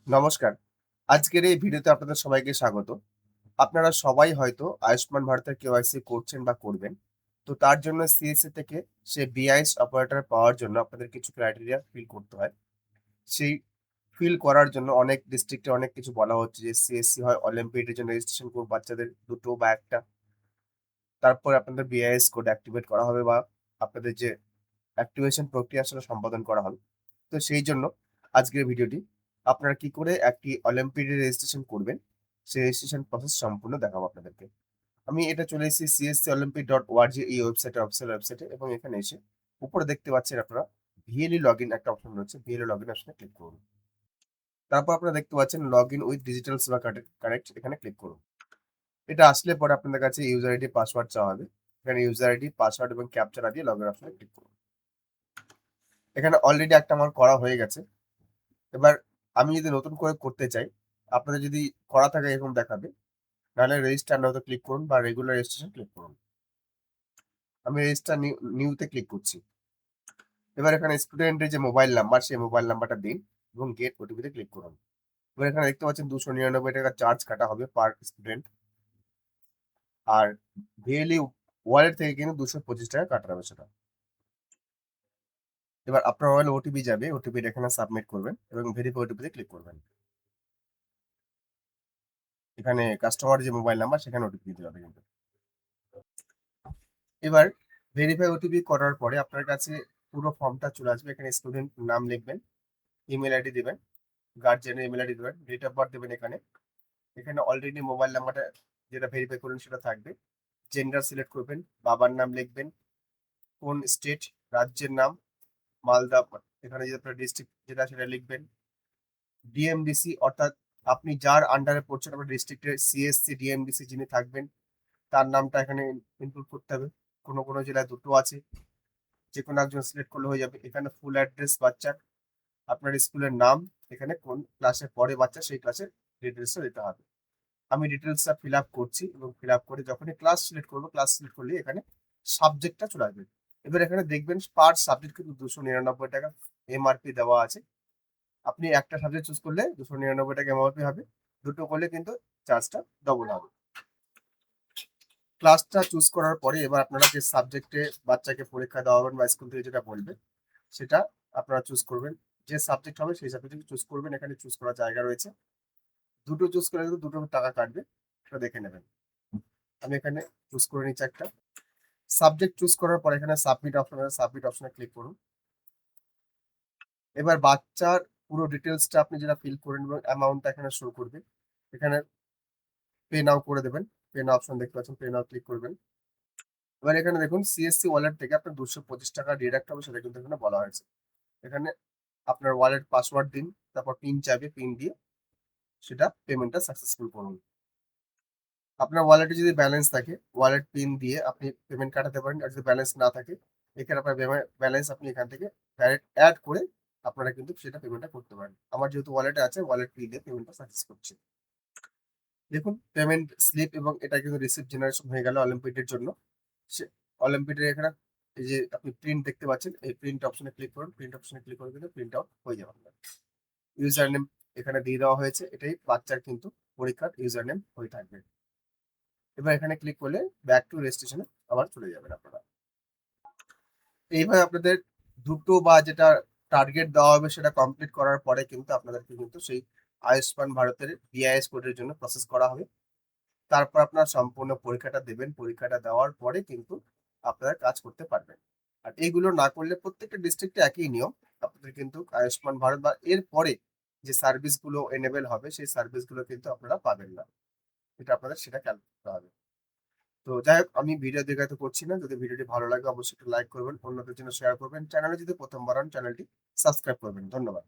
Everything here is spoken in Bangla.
নমস্কার। আজকের এই ভিডিওতে আপনাদের সবাইকে স্বাগত। আপনারা সবাই হয়তো আয়ুষ্মান ভারতের কেওয়াইসি করছেন বা করবেন। তো তার জন্য সিএসসি থেকে বিআইএস অপারেটর পাওয়ার জন্য আপনাদের কিছু ক্রাইটেরিয়া ফিল করতে হয়। সেই ফিল করার জন্য অনেক ডিস্ট্রিক্টে অনেক কিছু বলা হচ্ছে যে সিএসসি হয় অলিম্পিয়াডের জন্য রেজিস্ট্রেশন করুন বাচ্চাদের ২ টো বা ১ টা। তারপরে আপনাদের বিআইএস কোড অ্যাক্টিভেট করা হবে বা আপনাদের যে অ্যাক্টিভেশন প্রক্রিয়া সেটা সম্পাদন করা হবে। তো সেই জন্য আজকের ভিডিওটি আপনারা কি করে একটি অলিম্পিয়াডে রেজিস্ট্রেশন করবেন, সেই রেজিস্ট্রেশন প্রসেস সম্পূর্ণ দেখাবো আপনাদেরকে। আমি এটা চলে এসেছি cscolympic.org এই অফিসিয়াল ওয়েবসাইটে এবং এখানে এসে উপরে দেখতে পাচ্ছেন আপনারা ভিএলই লগইন একটা অপশন রয়েছে। ভিএলই লগইন অপশনে ক্লিক করুন। তারপর আপনারা দেখতে পাচ্ছেন লগইন উইথ ডিজিটাল সেবা কানেক্ট এখানে ক্লিক করুন। এটা আসলে পরে আপনাদের কাছে ইউজার আইডি পাসওয়ার্ড চাওয়া হবে। এখানে ইউজার আইডি, পাসওয়ার্ড এবং ক্যাপচাটা দিয়ে লগইন অপশনে ক্লিক করুন। এখানে অলরেডি একটা আমার করা হয়ে গেছে। এবার আমি যদি নতুন করে করতে চাই, আপনাদের যদি করা থাকে এরকম দেখাবে। নাহলে রেজিস্টার নাও তে ক্লিক করুন বা রেগুলার রেজিস্ট্রেশন ক্লিক করুন। আমি রেজিস্টার নিউতে ক্লিক করছি। এবার এখানে স্টুডেন্টের যে মোবাইল নাম্বার, সেই মোবাইল নাম্বারটা দিন এবং গেট ওটিপি তে ক্লিক করুন। এবার এখানে দেখতে পাচ্ছেন ৳২৯৯ চার্জ কাটা হবে পার স্টুডেন্ট। আর ভিএলই ওয়ালেট থেকে কিন্তু ৳২২৫ কাটা হবে সেটা। এবার আপনার মোবাইলে ওটিপি যাবে, ওটিপিটা এখানে সাবমিট করবেন এবং ভেরিফাই ওটিপি তে ক্লিক করবেন। এখানে কাস্টমার যে মোবাইল নাম্বার সেখানে ওটিপি দিতে হবে কিন্তু। এবার ভেরিফাই ওটিপি করার পরে আপনার কাছে পুরো ফর্মটা চলে আসবে। এখানে স্টুডেন্ট নাম লিখবেন, ইমেইল আইডি দিবেন, গার্ডিয়ানের ইমেইল আইডি দিবেন, ডেট অফ বার্থ দিবেন এখানে। এখানে অলরেডি মোবাইল নাম্বারটা যেটা ভেরিফাই করলেন সেটা থাকবে। জেন্ডার সিলেক্ট করবেন, বাবার নাম লিখবেন, কোন স্টেট, রাজ্যের নাম, মালদা, এখানে যে আপনার ডিস্ট্রিক্ট যেটা সেটা লিখবেন। ডিএমডিসি অর্থাৎ আপনি যার আন্ডারে পড়ছেন আপনার ডিস্ট্রিক্টের সিএসসি, ডিএমডিসি যিনি থাকবেন তার নামটা এখানে ইনক্লুড করতে হবে। কোনো জেলায় ২ টো আছে। যেকোনো একজন সিলেক্ট করলে হয়ে যাবে। এখানে ফুল অ্যাড্রেস বাচ্চার, আপনার স্কুলের নাম, এখানে কোন ক্লাসে পড়ে বাচ্চা সেই ক্লাসের ডিটেইলসটা দিতে হবে। আমি ডিটেইলসটা ফিল আপ করছি এবং ফিল আপ করে যখনই ক্লাস সিলেক্ট করব, ক্লাস সিলেক্ট করলেই এখানে সাবজেক্টটা চলে আসবে। এবার এখানে দেখবেন পার সাবজেক্ট কিন্তু ৳২৯৯ এমআরপি দেওয়া আছে। আপনি একটা সাবজেক্ট চুজ করলে ৳২৯৯ এমআরপি হবে। ২ টো করলে কিন্তু চার্জটা ডবল হবে। ক্লাসটা চুজ করার পরে এবার আপনারা যে সাবজেক্টে বাচ্চাকে পরীক্ষা দেওয়াবেন বা স্কুল থেকে যেটা বলবে সেটা আপনারা চুজ করবেন। যে সাবজেক্ট হবে সেই সাবজেক্ট চুজ করবেন। এখানে চুজ করার জায়গা রয়েছে। ২ টো চুজ করলে কিন্তু ২ টো টাকা কাটবে। সেটা দেখে নেবেন। আমি এখানে চুজ করে নিচ্ছি একটা। সাবজেক্ট চুজ করার পরে এখানে সাবমিট অপশন আছে, সাবমিট অপশনে ক্লিক করুন। এবার বাচ্চার পুরো ডিটেইলসটা আপনি যেটা ফিল করে নেবেন, অ্যামাউন্টটা এখানে শো করবে। এখানে পে নাও করে দেবেন। পে নাও অপশন দেখতে পাচ্ছেন, পে নাও ক্লিক করবেন। এবার এখানে দেখুন সিএসসি ওয়ালেট থেকে আপনার ৳২২৫ ডিডাক্ট হবে সেটা কিন্তু এখানে বলা হয়েছে। এখানে আপনার ওয়ালেট পাসওয়ার্ড দিন, তারপর পিন চাইবে, পিন দিয়ে সেটা পেমেন্টটা সাকসেসফুল করুন। আপনার ওয়ালেটে যদি ব্যালেন্স থাকে, ওয়ালেট পিন দিয়ে আপনি পেমেন্ট কাটাতে পারেন। আর যদি ব্যালেন্স না থাকে, এখানে আপনার ব্যালেন্স আপনি এখান থেকে ডাইরেক্ট এড করে আপনারা কিন্তু সেটা পেমেন্টটা করতে পারেন। আমার যেহেতু ওয়ালেটে আছে, ওয়ালেট পে দিয়ে পেমেন্টটা সাকসেস করছি। দেখুন পেমেন্ট স্লিপ এবং এটা কিন্তু রিসিপ্ট জেনারেশন হয়ে গেল অলিম্পিয়াডের জন্য। সে অলিম্পিয়াডের এখানে এই যে আপনি প্রিন্ট দেখতে পাচ্ছেন, এই প্রিন্ট অপশনে ক্লিক করুন। প্রিন্ট অপশনে ক্লিক করে কিন্তু প্রিন্ট আউট হয়ে যাবে আপনার। ইউজার নেম এখানে দিয়ে দেওয়া হয়েছে। এটাই বাচ্চার কিন্তু পরীক্ষার ইউজার নেম হয়ে থাকবে। এবার এখানে ক্লিক করলে ব্যাক টু রেজিস্ট্রেশনে আবার চলে যাবেন আপনারা। এইভাবে আপনাদের ২ টো বা যেটা টার্গেট দেওয়া হবে সেটা কমপ্লিট করার পরে কিন্তু আপনাদেরকে কিন্তু সেই আয়ুষ্মান ভারতের বিআইএস কোডের জন্য প্রসেস করা হবে। তারপর আপনার সম্পূর্ণ পরীক্ষাটা দেবেন। পরীক্ষাটা দেওয়ার পরে কিন্তু আপনারা কাজ করতে পারবেন। আর এইগুলো না করলে প্রত্যেকটা ডিস্ট্রিক্টে একই নিয়ম। আপনাদের কিন্তু আয়ুষ্মান ভারত বা এর পরে যে সার্ভিসগুলো এনেবল হবে সেই সার্ভিসগুলো কিন্তু আপনারা পাবেন না। এটা আপনাদের সেটা খেয়াল করতে হবে। তো যাই হোক আমি ভিডিও দীর্ঘায়িত করছি না। যদি ভিডিওটি ভালো লাগে অবশ্যই একটু লাইক করবেন, অন্যদের জন্য শেয়ার করবেন। চ্যানেলে যদি ১ম বার হন চ্যানেলটি সাবস্ক্রাইব করবেন। ধন্যবাদ।